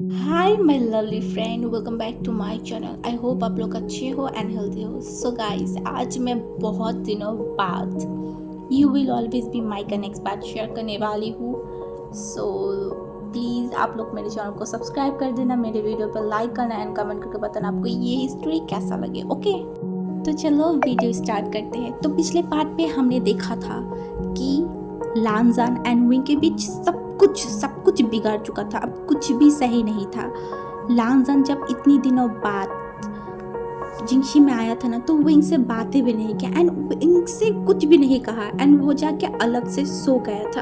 Hi my lovely friend, welcome back to my channel. I hope आप लोग अच्छे हो एंड हेल्दी हो। सो गाइस, आज मैं बहुत दिनों बाद you will always be my connect बात शेयर करने वाली हूँ। सो प्लीज़ आप लोग मेरे चैनल को सब्सक्राइब कर देना, मेरे वीडियो पर लाइक करना एंड कमेंट करके बताना आपको ये स्टोरी कैसा लगे। ओके, तो चलो वीडियो स्टार्ट करते हैं। तो पिछले पार्ट पे हमने देखा था कि लानजान एंड विंग के बीच सब कुछ बिगड़ चुका था। अब कुछ भी सही नहीं था। लानजान जब इतनी दिनों बाद जिंगशी में आया था ना, तो विंग से बातें भी नहीं किया एंड विंग से कुछ भी नहीं कहा एंड वो जाके अलग से सो गया था।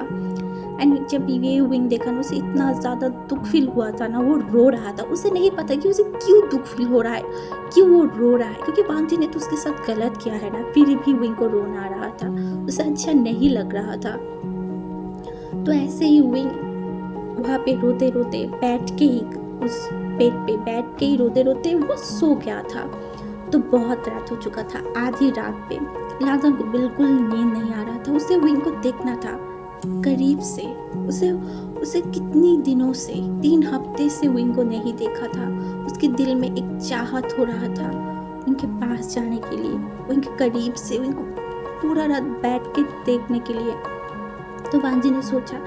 एंड जब ये विंग देखा ना, उसे इतना ज़्यादा दुख फील हुआ था ना, वो रो रहा था। उसे नहीं पता कि उसे क्यों दुख फील हो रहा है, क्यों वो रो रहा है, क्योंकि वांग जी ने तो उसके साथ गलत किया है ना। फिर भी विंग को रोना आ रहा था, उसे अच्छा नहीं लग रहा था। तो ऐसे ही विंग वहाँ पे रोते रोते बैठ के ही, उस पेड़ पे बैठ के ही रोते रोते वो सो गया था। तो बहुत रात हो चुका था। आधी रात पे लाजन को बिल्कुल नींद नहीं आ रहा था। उसे विंग को देखना था करीब से। उसे उसे कितनी दिनों से, 3 हफ्ते से विंग को नहीं देखा था। उसके दिल में एक चाहत हो रहा था उनके पास जाने के लिए, उनके करीब से उनको पूरा रात बैठ के देखने के लिए। तो वांजी ने सोचा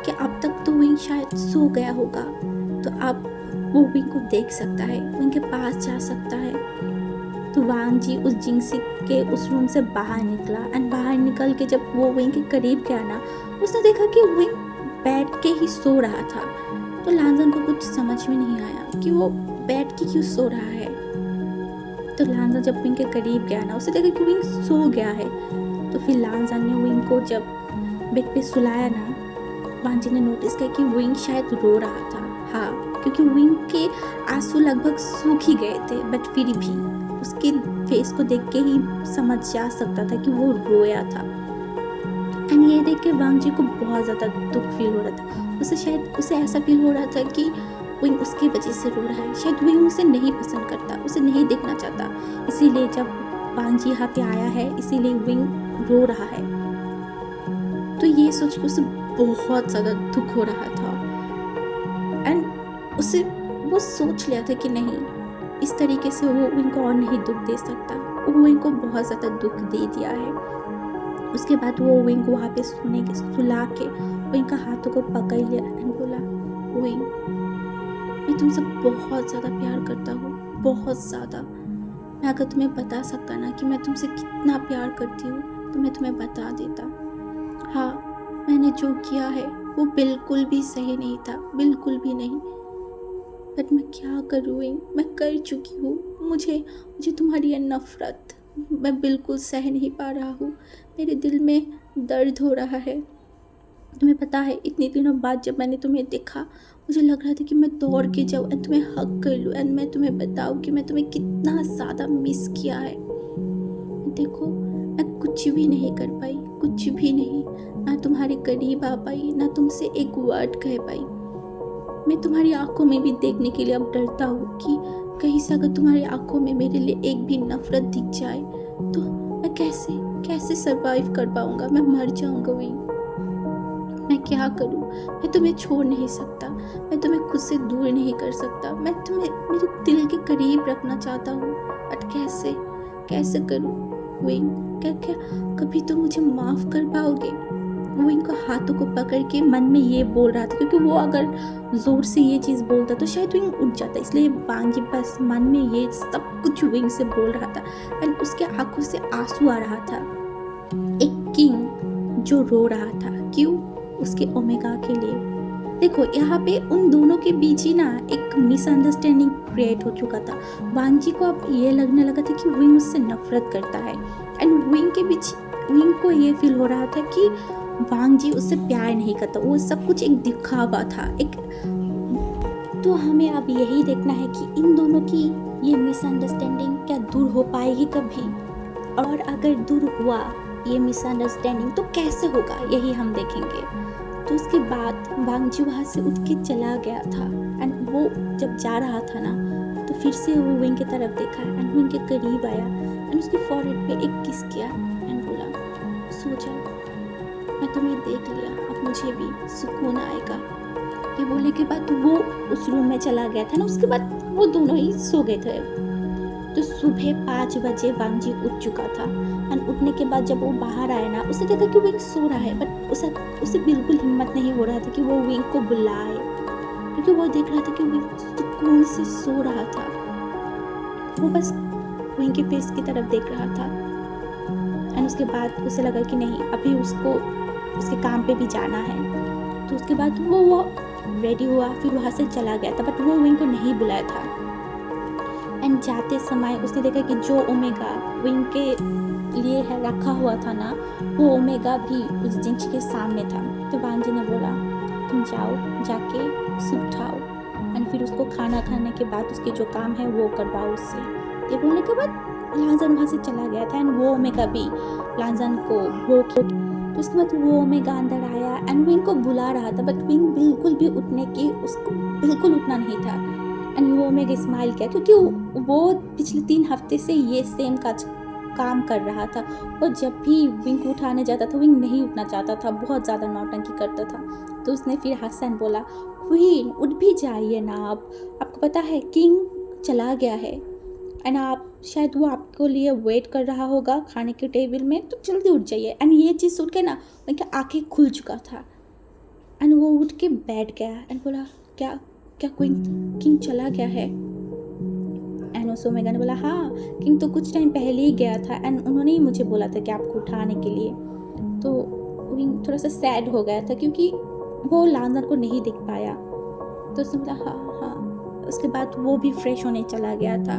कि अब तक तो विंग शायद सो गया होगा, तो अब वो विंग को देख सकता है, विंग के पास जा सकता है। तो वांग जी उस जिंगसी के उस रूम से बाहर निकला एंड बाहर निकल के जब वो विंग के करीब गया ना, उसने देखा कि विंग बैठ के ही सो रहा था। तो लांजन को कुछ समझ में नहीं आया कि वो बैठ के क्यों सो रहा है। तो लांजन जब विंग के करीब गया ना, उसे देखा कि विंग सो गया है। तो फिर लांजन ने विंग को जब बेड पे सुलाया ना, वांग जी ने नोटिस किया कि विंग शायद रो रहा था। हाँ, क्योंकि विंग के आंसू लगभग सूख ही गए थे, बट फिर भी उसके फेस को देख के ही समझ जा सकता था कि वो रोया था। एंड ये देख के वांग जी को बहुत ज़्यादा दुख फील हो रहा था। उसे ऐसा फील हो रहा था कि विंग उसकी वजह से रो रहा है। शायद विंग उसे नहीं पसंद करता, उसे नहीं देखना चाहता, इसीलिए जब वांग जी यहाँ पे आया है, इसीलिए विंग रो रहा है। तो ये सोच के उसे बहुत ज़्यादा दुख हो रहा था एंड उसे वो सोच लिया था कि नहीं, इस तरीके से वो विंग को और नहीं दुख दे सकता। वो विंग को बहुत ज़्यादा दुख दे दिया है। उसके बाद वो विंग को वहाँ पे सुला के विंग का हाथों को पकड़ लिया एंड बोला, विंग, मैं तुमसे बहुत ज़्यादा प्यार करता हूँ, बहुत ज़्यादा। मैं अगर तुम्हें बता सकता ना कि मैं तुमसे कितना प्यार करती हूँ, तो मैं तुम्हें बता देता। हाँ, मैंने जो किया है वो बिल्कुल भी सही नहीं था, बिल्कुल भी नहीं। बट मैं क्या करूँ विंग, मैं कर चुकी हूँ। मुझे मुझे तुम्हारी ये नफ़रत मैं बिल्कुल सह नहीं पा रहा हूँ। मेरे दिल में दर्द हो रहा है। तुम्हें पता है, इतने दिनों बाद जब मैंने तुम्हें देखा, मुझे लग रहा था कि मैं दौड़ के जाऊँ एंड तुम्हें हग कर लूँ एंड मैं तुम्हें बताऊँ कि मैं तुम्हें कितना ज़्यादा मिस किया है। देखो, मैं कुछ भी नहीं कर पाई, कुछ भी नहीं। ना तुम्हारे करीब आ पाई, ना तुमसे एक वर्ड कह पाई। मैं तुम्हारी आंखों में भी देखने के लिए अब डरता हूँ कि कहीं से अगर तुम्हारी आंखों में मेरे लिए एक भी नफरत दिख जाए, तो मैं कैसे कैसे सरवाइव कर पाऊँगा। मैं मर जाऊँगा विंग। मैं क्या करूँ, मैं तुम्हें छोड़ नहीं सकता, मैं तुम्हें खुद से दूर नहीं कर सकता। मैं तुम्हें मेरे दिल के करीब रखना चाहता हूँ, बट कैसे कैसे करूँ विंग। क्या क्या कभी तो मुझे माफ़ कर पाओगे। वो इनको हाथों को पकड़ के मन में ये बोल रहा था, क्योंकि वो अगर ज़ोर से ये चीज़ बोलता तो शायद विंग उठ जाता, इसलिए वांग जी बस मन में ये सब कुछ विंग से बोल रहा था एंड उसके आंखों से आंसू आ रहा था। एक किंग जो रो रहा था, क्यों? उसके ओमेगा के लिए। देखो, यहाँ पे उन दोनों के बीच ही ना एक मिसअंडरस्टैंडिंग क्रिएट हो चुका था। वांग जी को अब ये लगने लगा था कि विंग उससे नफरत करता है एंड विंग को ये फील हो रहा था कि वांग जी उससे प्यार नहीं करता, वो सब कुछ एक दिखावा था एक। तो हमें अब यही देखना है कि इन दोनों की ये मिसअंडरस्टैंडिंग क्या दूर हो पाएगी कभी, और अगर दूर हुआ ये मिसअंडरस्टैंडिंग तो कैसे होगा, यही हम देखेंगे। तो उसके बाद वांग जी वहाँ से उठ के चला गया था एंड वो जब जा रहा था ना, तो फिर से वो विंग की तरफ देखा एंड विंग के करीब आया एंड उसके फॉरहेड पे एक किस किया एंड बोला, सो जाओ, मैं तुम्हें देख लिया, अब मुझे भी सुकून आएगा। ये बोलने के बाद वो उस रूम में चला गया था ना, उसके बाद वो दोनों ही सो गए थे। तो सुबह 5 बजे वांग जी उठ चुका था एंड उठने के बाद जब वो बाहर आया ना, उसने देखा कि विंग सो रहा है, बट उसे बिल्कुल हिम्मत नहीं हो रहा था कि वो विंग को बुलाए, क्योंकि वो देख रहा था कि विंग सुकून से सो रहा था। वो बस विंग के फेस की तरफ देख रहा था एंड उसके बाद उसे लगा कि नहीं, अभी उसको उसके काम पे भी जाना है। तो उसके बाद वो रेडी हुआ, फिर वहाँ से चला गया था, बट वो विंग को नहीं बुलाया था। एंड जाते समय उसने देखा कि जो ओमेगा विंग के लिए है रखा हुआ था ना, वो ओमेगा भी उस जिंच के सामने था। तो वांग जी ने बोला, तुम जाओ, जाके उसे उठाओ एंड फिर उसको खाना खाने के बाद उसके जो काम है वो करवाओ उससे। ये बोलने के बाद लांजन वहाँ से चला गया था एंड वो ओमेगा भी लांजन को वो तो उसके बाद वो ओमेगा अंदर आया एंड विंग को बुला रहा था, बट विंग बिल्कुल भी उठने की, उसको बिल्कुल उठना नहीं था। एंड वो ओमेगा स्माइल किया, क्योंकि वो पिछले 3 हफ्ते से ये सेम काम कर रहा था। और जब भी विंग को उठाने जाता था, विंग नहीं उठना चाहता था, बहुत ज़्यादा नौटंकी करता था। तो उसने फिर हसन बोला, क्वीन उठ भी जाइए ना, आपको पता है किंग चला गया है एंड आप शायद वो आपको लिए वेट कर रहा होगा खाने के टेबल में, तो जल्दी उठ जाइए। एंड ये चीज़ सुन के ना उनकी आँखें खुल चुका था एंड वो उठ के बैठ गया एंड बोला, क्या क्या किंग चला गया है? एंड उस ओमेगा ने बोला, हाँ किंग तो कुछ टाइम पहले ही गया था एंड उन्होंने ही मुझे बोला था कि आपको उठाने के लिए। तो विंग थोड़ा सा सैड हो गया था क्योंकि वो लांजन को नहीं देख पाया। तो उसने बोला हाँ हाँ। उसके बाद वो भी फ्रेश होने चला गया था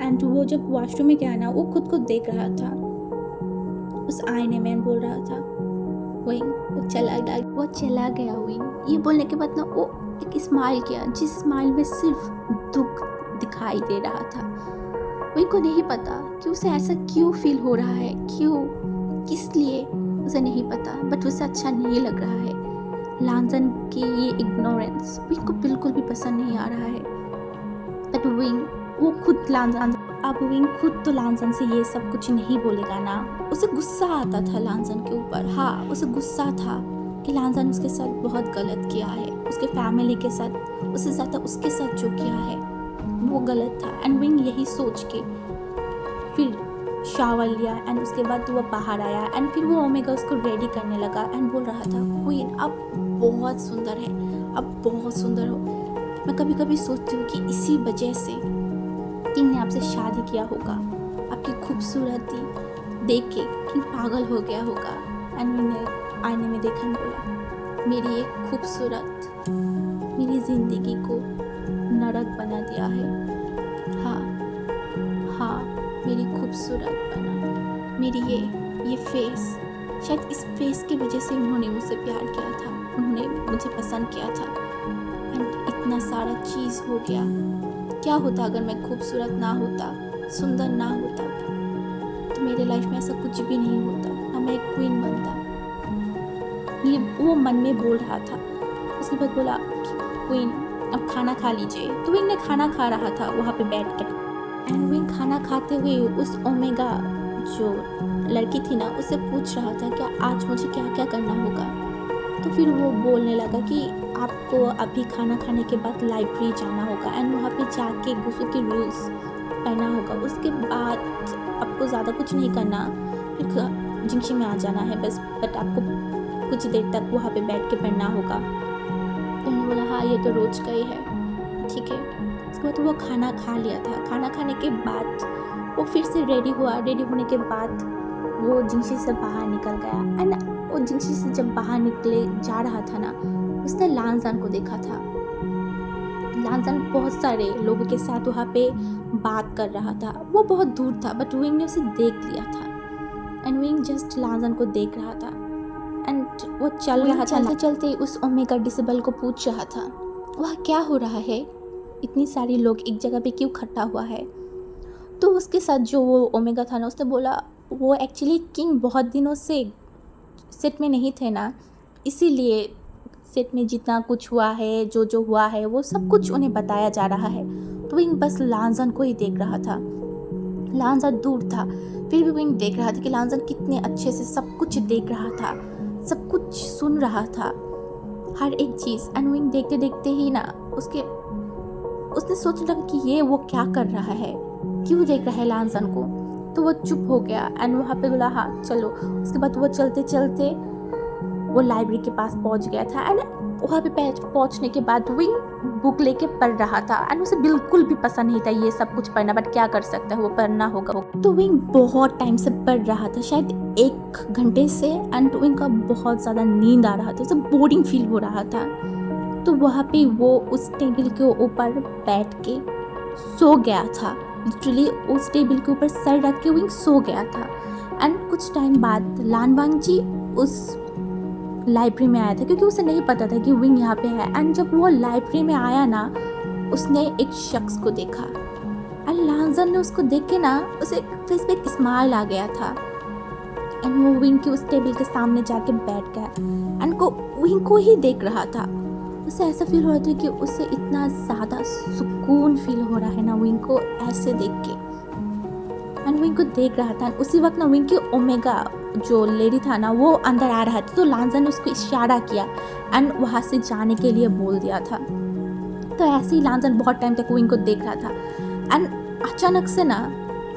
एंड वो जब वॉशरूम में गया ना, वो खुद को देख रहा था उस आईने में, बोल रहा था विंग वो चला गया विंग। ये बोलने के बाद ना वो एक स्माइल किया, जिस स्माइल में सिर्फ दुख दिखाई दे रहा था। विंग को नहीं पता कि उसे ऐसा क्यों फील हो रहा है, क्यों, किस लिए उसे नहीं पता, बट उसे अच्छा नहीं लग रहा है। लांजन की ये इग्नोरेंस विंग को बिल्कुल भी पसंद नहीं आ रहा है। बट विंग वो खुद लांजन, अब विंग खुद तो लांजन से ये सब कुछ नहीं बोलेगा ना। उसे गुस्सा आता था लांजन के ऊपर, हाँ उसे गुस्सा था कि लांजन उसके साथ बहुत गलत किया है, उसके फैमिली के साथ, उससे ज़्यादा उसके साथ जो किया है वो गलत था। एंड विंग यही सोच के फिर शावर लिया एंड उसके बाद वो बाहर आया एंड फिर वो ओमेगा उसको रेडी करने लगा एंड बोल रहा था, क्वीन आप बहुत सुंदर है, आप बहुत सुंदर हो। मैं कभी कभी सोचती हूँ कि इसी वजह से किंग ने आपसे शादी किया होगा, आपकी खूबसूरती देख के किंग पागल हो गया होगा। एंड मैंने आईने में देखा और बोला, मेरी एक खूबसूरत मेरी ज़िंदगी को नरक बना दिया है। हाँ हाँ, मेरी खूबसूरत बना, मेरी ये फेस, शायद इस फेस की वजह से उन्होंने मुझसे प्यार किया था, उन्होंने मुझे पसंद किया था एंड इतना सारा चीज़ हो गया। क्या होता अगर मैं खूबसूरत ना होता, सुंदर ना होता, तो मेरे लाइफ में ऐसा कुछ भी नहीं होता, ना मैं एक क्वीन बनता। ये वो मन में बोल रहा था। उसके बाद बोला, क्वीन अब खाना खा लीजिए। तो विंग ने खाना खा रहा था वहाँ पे बैठ कर एंड विंग खाना खाते हुए उस ओमेगा जो लड़की थी ना, उससे पूछ रहा था कि आज मुझे क्या क्या करना होगा। तो फिर वो बोलने लगा कि आपको अभी खाना खाने के बाद लाइब्रेरी जाना होगा एंड वहाँ पे जाके गुस्सू के रूल्स पढ़ना होगा। उसके बाद आपको ज़्यादा कुछ नहीं करना, फिर जिंगशी में आ जाना है बस, बट आपको कुछ देर तक वहाँ पे बैठ के पढ़ना होगा। तो उन्होंने बोला हाँ ये तो रोज़ का ही है, ठीक है। उसके बाद वो खाना खा लिया था। खाना खाने के बाद वो फिर से रेडी हुआ। रेडी होने के बाद वो जिंगशी से बाहर निकल गया एंड वो जिंगशी से जब बाहर निकले जा रहा था ना, उसने लांजान को देखा था। लांजान बहुत सारे लोगों के साथ वहाँ पे बात कर रहा था। वो बहुत दूर था बट विंग ने उसे देख लिया था एंड विंग जस्ट लांजान को देख रहा था एंड वो चल रहा था। चलते चलते उस ओमेगा डिसेबल को पूछ रहा था, वह क्या हो रहा है, इतनी सारी लोग एक जगह पे क्यों इकट्ठा हुआ है। तो उसके साथ जो वो ओमेगा था ना, उसने बोला वो एक्चुअली किंग बहुत दिनों से सेट में नहीं थे ना, इसीलिए सेट में जितना कुछ हुआ है, जो जो हुआ है वो सब कुछ उन्हें बताया जा रहा है। तो विंग बस लांजन को ही देख रहा था। लांजन दूर था, फिर भी विंग देख रहा था कि लांजन कितने अच्छे से सब कुछ देख रहा था, सब कुछ सुन रहा था हर एक चीज़। एंड विंग देखते देखते ही ना उसने सोचने लगा कि ये वो क्या कर रहा है, क्यों देख रहा है लांजन को। तो वो चुप हो गया एंड वहाँ पे बोला हाँ चलो। उसके बाद वो चलते चलते वो लाइब्रेरी के पास पहुँच गया था। एंड वहाँ पे पहुँचने के बाद विंग बुक लेके पढ़ रहा था एंड उसे बिल्कुल भी पसंद नहीं था ये सब कुछ पढ़ना, बट क्या कर सकता है, वो पढ़ना होगा। तो विंग बहुत टाइम से पढ़ रहा था, शायद 1 घंटे से। एंड विंग का बहुत ज़्यादा नींद आ रहा था, उसे बोरिंग फील हो रहा था। तो वहाँ पे वो उस टेबल के ऊपर बैठ के सो गया था। लिटरली उस टेबल के ऊपर सर रख के विंग सो गया था। एंड कुछ टाइम बाद लान वांगजी उस लाइब्रेरी में आया था, क्योंकि उसे नहीं पता था कि विंग यहाँ पे है। एंड जब वो लाइब्रेरी में आया ना, उसने एक शख्स को देखा एंड लांजन ने उसको देख के ना उसे फेस पे एक स्माइल आ गया था। एंड वो विंग के उस टेबल के सामने जाके बैठ गया एंड विंग को ही देख रहा था। उसे ऐसा फील हो रहा था कि उसे इतना ज़्यादा सुकून फील हो रहा है ना विंग को ऐसे देख के। एंड विंग को देख रहा था। उसी वक्त ना विंग की ओमेगा जो लेडी था ना वो अंदर आ रहा था। तो लांजन ने उसको इशारा किया एंड वहाँ से जाने के लिए बोल दिया था। तो ऐसे ही लांजन बहुत टाइम तक विंग को देख रहा था। एंड अचानक से ना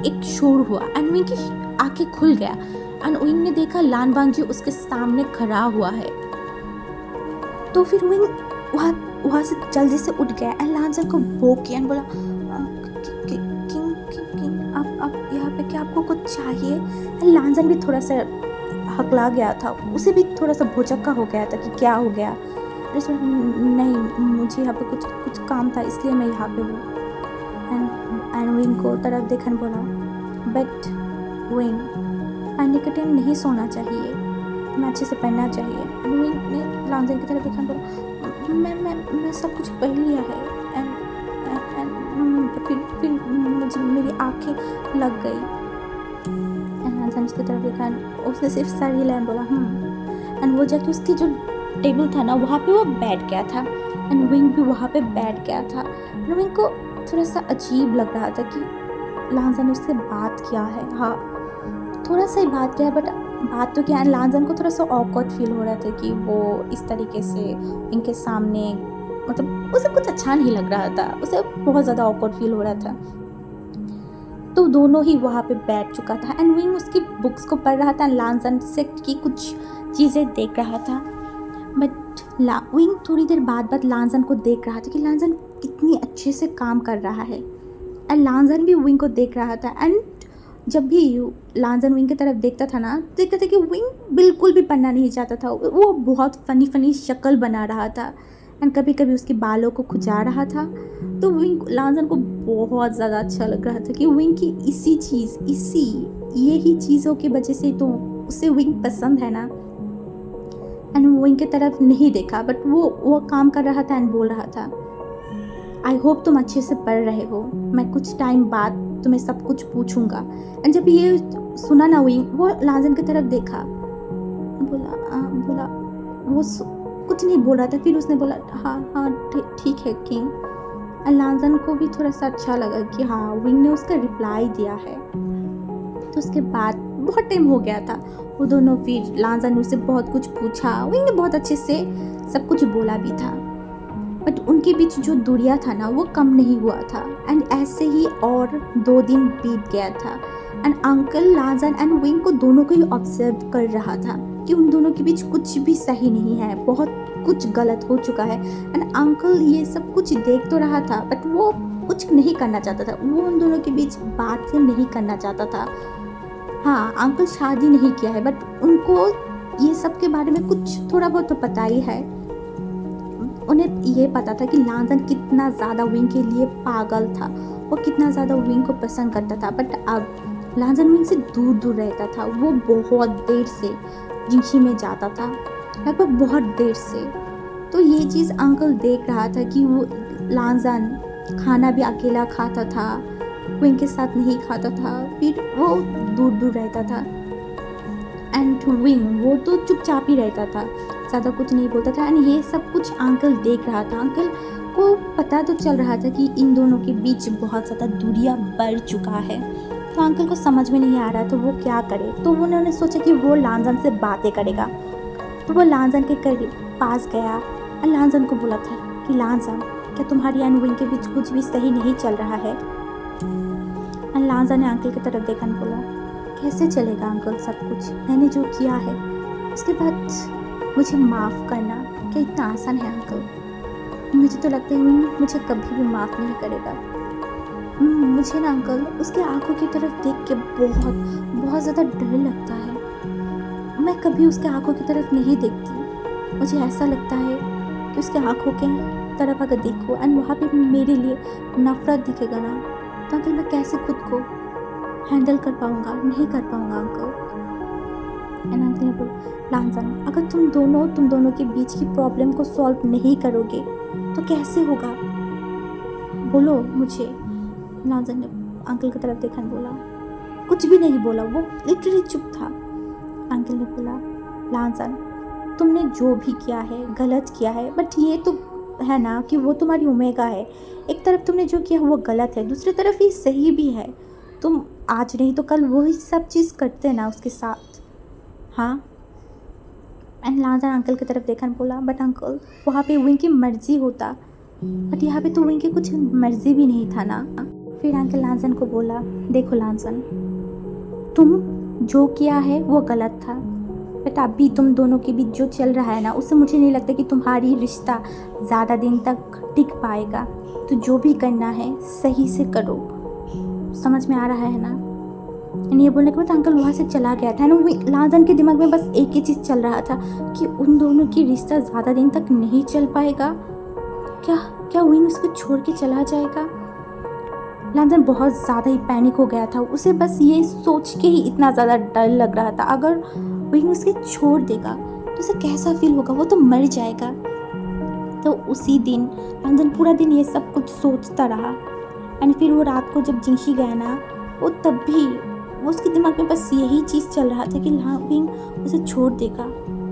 एक शोर हुआ एंड विंग की आंखें खुल गया। एंड विंग ने देखा लान वांगजी उसके सामने खड़ा हुआ है। तो फिर विंग वहाँ से जल्दी से उठ गया एंड लांजन को वो किया एंड बोला किंग आप यहाँ पे क्या आपको कुछ चाहिए। एंड लांजन भी थोड़ा सा हकला गया था, उसे भी थोड़ा सा भौचक्का हो गया था कि क्या हो गया। नहीं, मुझे यहाँ पे कुछ काम था इसलिए मैं यहाँ पे हूँ। एंड विंग को तरफ देखन बोला बट विंग पढ़ने के टाइम नहीं सोना चाहिए, तुम्हें अच्छे से पढ़ना चाहिए। एंड विंग ने लांजन की तरफ देखन बोला मैं सब कुछ पढ़ लिया है। एंड फिर मुझे मेरी आँखें लग गई। एंड लांजन उसकी तरफ देखा, उसने सिर्फ सर हिलाया एंड बोला एंड वो जाके उसकी जो टेबल था ना वहाँ पे वो बैठ गया था। एंड विंग भी वहाँ पे बैठ गया था। एंड विंग को थोड़ा सा अजीब लग रहा था कि लांजन ने उससे बात किया है। हाँ थोड़ा सा ही बात किया, बट बात तो क्या। लांजन को थोड़ा सा ऑकवर्ड फील हो रहा था कि वो इस तरीके से इनके सामने, मतलब उसे कुछ अच्छा नहीं लग रहा था, उसे बहुत ज़्यादा ऑकवर्ड फील हो रहा था। तो दोनों ही वहाँ पे बैठ चुका था एंड विंग उसकी बुक्स को पढ़ रहा था, लांजन से की कुछ चीज़ें देख रहा था। बट विंग थोड़ी देर बाद लांजन को देख रहा था कि लांजन कितनी अच्छे से काम कर रहा है। एंड लांजन भी विंग को देख रहा था। एंड जब भी लांजन विंग की तरफ देखता था ना, देखता था कि विंग बिल्कुल भी पढ़ना नहीं चाहता था। वो बहुत फनी शक्ल बना रहा था एंड कभी कभी उसके बालों को खुजा रहा था। तो विंग लांजन को बहुत ज़्यादा अच्छा लग रहा था कि विंग की यही चीज़ों की वजह से तो उसे विंग पसंद है ना। एंड विंग की तरफ नहीं देखा, बट वो काम कर रहा था एंड बोल रहा था आई होप तुम अच्छे से पढ़ रहे हो, मैं कुछ टाइम बाद तुम्हें सब कुछ पूछूंगा। एंड जब ये सुना ना विंग, वो लांजन की तरफ देखा, बोला वो कुछ नहीं बोल रहा था। फिर उसने बोला हाँ ठीक है किंग। एंड लांजन को भी थोड़ा सा अच्छा लगा कि हाँ विंग ने उसका रिप्लाई दिया है। तो उसके बाद बहुत टाइम हो गया था, वो दोनों फिर लांजन ने उससे बहुत कुछ पूछा, विंग ने बहुत अच्छे से सब कुछ बोला भी था। बट उनके बीच जो दूरिया था ना वो कम नहीं हुआ था। एंड ऐसे ही और 2 दिन बीत गया था। एंड अंकल लांजन एंड विंग को दोनों को ही ऑब्जर्व कर रहा था कि उन दोनों के बीच कुछ भी सही नहीं है, बहुत कुछ गलत हो चुका है। एंड अंकल ये सब कुछ देख तो रहा था, बट वो कुछ नहीं करना चाहता था, वो उन दोनों के बीच बात नहीं करना चाहता था। हाँ अंकल शादी नहीं किया है, बट उनको ये सब के बारे में कुछ थोड़ा बहुत तो पता ही है। उन्हें ये पता था कि लांजन कितना ज़्यादा विंग के लिए पागल था, वो कितना ज़्यादा विंग को पसंद करता था। बट अब लांजन विंग से दूर रहता था। वो बहुत देर से जिंगशी में जाता था, लगभग बहुत देर से। तो ये चीज़ अंकल देख रहा था कि वो लांजन खाना भी अकेला खाता था, विंग के साथ नहीं खाता था, फिर वो दूर रहता था। एंड विंग वो तो चुपचाप ही रहता था, ज़्यादा कुछ नहीं बोलता था। एंड ये सब कुछ अंकल देख रहा था। अंकल को पता तो चल रहा था कि इन दोनों के बीच बहुत ज़्यादा दूरियां बढ़ चुका है। तो अंकल को समझ में नहीं आ रहा था वो क्या करे। तो उन्होंने सोचा कि वो लांजन से बातें करेगा। तो वो लांजन के पास गया और लांजन को बोला था कि लांजन, क्या तुम्हारी एंड विंग के बीच कुछ भी सही नहीं चल रहा है? और लांजन ने अंकल की तरफ देखा और बोला, कैसे चलेगा अंकल सब कुछ, मैंने जो किया है उसके बाद मुझे माफ़ करना क्या इतना आसान है अंकल? मुझे तो लगता है विंग मुझे कभी भी माफ़ नहीं करेगा। मुझे ना अंकल उसके आंखों की तरफ देख के बहुत बहुत ज़्यादा डर लगता है। मैं कभी उसके आंखों की तरफ नहीं देखती। मुझे ऐसा लगता है कि उसके आंखों के तरफ अगर देखो एंड वहाँ पे मेरे लिए नफ़रत दिखेगा ना, तो अंकल मैं कैसे खुद को हैंडल कर पाऊँगा? नहीं कर पाऊँगा अंकल। एंड अंकल ने बोला, लांजन, अगर तुम दोनों के बीच की प्रॉब्लम को सॉल्व नहीं करोगे तो कैसे होगा? बोलो मुझे। लांजन ने अंकल की तरफ देखा और बोला, कुछ भी नहीं बोला, वो लिटरली चुप था। अंकल ने बोला, लांजन, तुमने जो भी किया है गलत किया है, बट ये तो है ना कि वो तुम्हारी ओमेगा है। एक तरफ तुमने जो किया वो गलत है, दूसरी तरफ ये सही भी है। तुम आज नहीं तो कल वही सब चीज़ करते ना उसके साथ, हाँ? एंड लांजन अंकल की तरफ देखा और बोला, बट अंकल वहाँ पे विंग की मर्जी होता, बट यहाँ पे तो विंग की कुछ मर्जी भी नहीं था ना। फिर अंकल लांजन को बोला, देखो लांजन, तुम जो किया है वो गलत था, बट अभी तुम दोनों के बीच जो चल रहा है ना, उससे मुझे नहीं लगता कि तुम्हारी रिश्ता ज़्यादा दिन तक टिक पाएगा। तो जो भी करना है सही से करो, समझ में आ रहा है ना? ये बोलने के बाद अंकल वहाँ से चला गया था ना। लांजन के दिमाग में बस एक ही चीज़ चल रहा था कि उन दोनों की रिश्ता ज़्यादा दिन तक नहीं चल पाएगा। क्या क्या विंग उसको छोड़ के चला जाएगा? लांजन बहुत ज़्यादा ही पैनिक हो गया था। उसे बस ये सोच के ही इतना ज़्यादा डर लग रहा था, अगर विंग उसे छोड़ देगा तो उसे कैसा फील होगा, वो तो मर जाएगा। तो उसी दिन लांजन पूरा दिन ये सब कुछ सोचता रहा। एंड फिर वो रात को जब जिंशी गया ना, वो तब भी वो उसके दिमाग में बस यही चीज़ चल रहा था कि विंग उसे छोड़ देगा।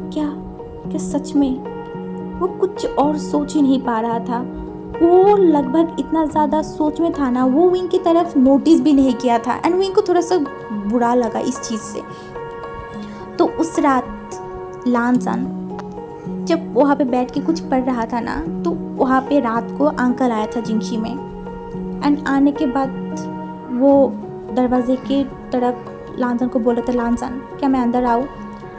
क्या क्या सच में? वो कुछ और सोच ही नहीं पा रहा था। वो लगभग इतना ज़्यादा सोच में था ना, वो विंग की तरफ नोटिस भी नहीं किया था। एंड विंग को थोड़ा सा बुरा लगा इस चीज़ से। तो उस रात लांजन जब वहाँ पे बैठ के कुछ पढ़ रहा था ना, तो वहाँ पे रात को अंकल आया था जिंशी में। एंड आने के बाद वो दरवाजे के तरफ लांजन को बोल रहा था, लांजन क्या मैं अंदर आऊँ?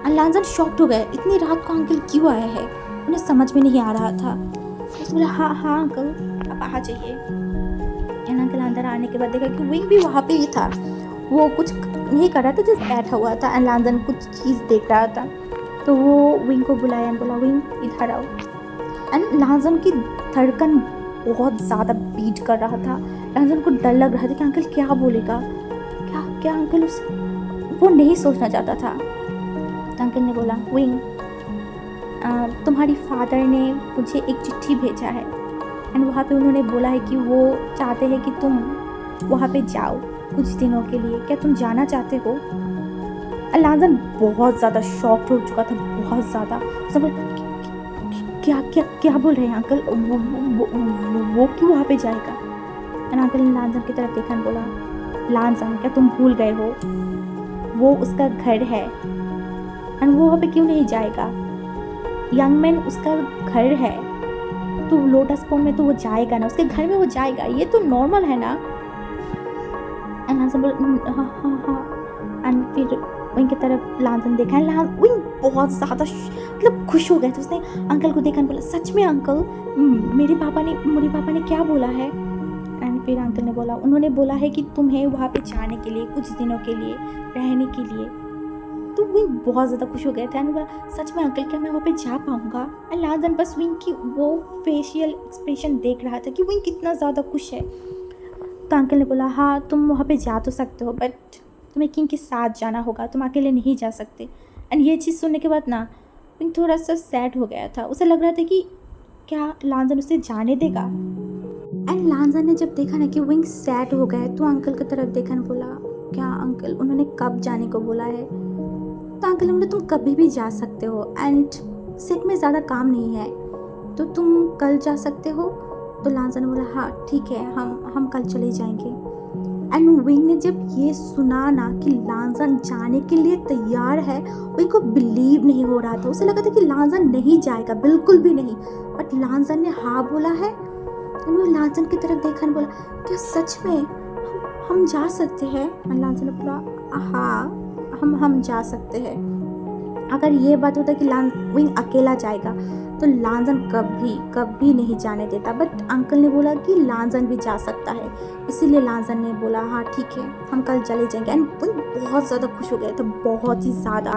एंड लांजन शॉक्ड हो गए, इतनी रात को अंकल क्यों आया है, उन्हें समझ में नहीं आ रहा था। उसने बोला, हाँ अंकल आप आ जाइए। एंड अंकल अंदर आने के बाद देखा कि विंग भी वहाँ पे ही था। वो कुछ नहीं कर रहा था, जस्ट बैठा हुआ था। एंड लांजन कुछ चीज़ देख रहा था। तो वो विंग को बुलाया और बोला, विंग इधर आओ। एंड लांजन की धड़कन बहुत ज़्यादा बीट कर रहा था। लांजन को डर लग रहा था कि अंकल क्या बोलेगा, क्या अंकल उस वो नहीं सोचना चाहता था। तो अंकल ने बोला, विंग तुम्हारी फादर ने मुझे एक चिट्ठी भेजा है एंड वहाँ पे उन्होंने बोला है कि वो चाहते हैं कि तुम वहाँ पे जाओ कुछ दिनों के लिए, क्या तुम जाना चाहते हो? लांजन बहुत ज़्यादा शॉक्ड हो चुका था, बहुत ज़्यादा। सब क्या क्या क्या बोल रहे हैं अंकल, वो क्यों वहाँ पे जाएगा? एंड अंकल ने लांजन की तरफ देखा और बोला, लांजन क्या तुम भूल गए हो, वो उसका घर है एंड वो वहाँ पे क्यों नहीं जाएगा? यंग मैन उसका घर है, तो लोटस पॉन्ड में तो वो जाएगा ना, उसके घर में वो जाएगा, ये तो नॉर्मल है ना। एंड लांजन बोला, हाँ। एंड फिर विंग की तरफ लांजन देखा। विंग बहुत ज़्यादा मतलब खुश हो गया था। उसने अंकल को देखा और बोला, सच में अंकल मेरे पापा ने क्या बोला है? एंड फिर अंकल ने बोला, उन्होंने बोला है कि तुम्हें वहाँ पे जाने के लिए कुछ दिनों के लिए रहने के लिए। तो विंग बहुत ज़्यादा खुश हो गया था। बोला, सच में अंकल क्या मैं वहाँ पे जा पाऊँगा? एंड लांजन बस विंग की वो फेशियल एक्सप्रेशन देख रहा था कि विंग कितना ज़्यादा खुश है। तो अंकल ने बोला, हाँ तुम वहाँ पे जा तो सकते हो, बट तुम्हें किंग के साथ जाना होगा, तुम अकेले नहीं जा सकते। एंड ये चीज़ सुनने के बाद ना विंग थोड़ा सा सैड हो गया था। उसे लग रहा था कि क्या लांजन उसे जाने देगा। एंड लांजन ने जब देखा ना कि विंग सैड हो गया, तो अंकल की तरफ देखा और बोला, क्या अंकल उन्होंने कब जाने को बोला है? तो अंकल ने बोला, तुम कभी भी जा सकते हो एंड सिक में ज़्यादा काम नहीं है, तो तुम कल जा सकते हो। तो लांजन ने बोला, हाँ ठीक है, हम कल चले जाएंगे। एंड विंग ने जब ये सुना ना कि लांजन जाने के लिए तैयार है, विंग को बिलीव नहीं हो रहा था। उसे लगा था कि लांजन नहीं जाएगा, बिल्कुल भी नहीं, बट लांजन ने हाँ बोला है। एंड वो लांजन की तरफ देखा और बोला, क्या सच में हम जा सकते हैं? एंड लांजन ने बोला, हाँ हम जा सकते हैं। अगर ये बात होता कि विंग अकेला जाएगा तो लांजन कभी नहीं जाने देता, बट अंकल ने बोला कि लांजन भी जा सकता है, इसीलिए लांजन ने बोला हाँ ठीक है, हम कल चले जाएंगे। एंड विंग बहुत ज़्यादा खुश हो गया था, बहुत ही ज़्यादा।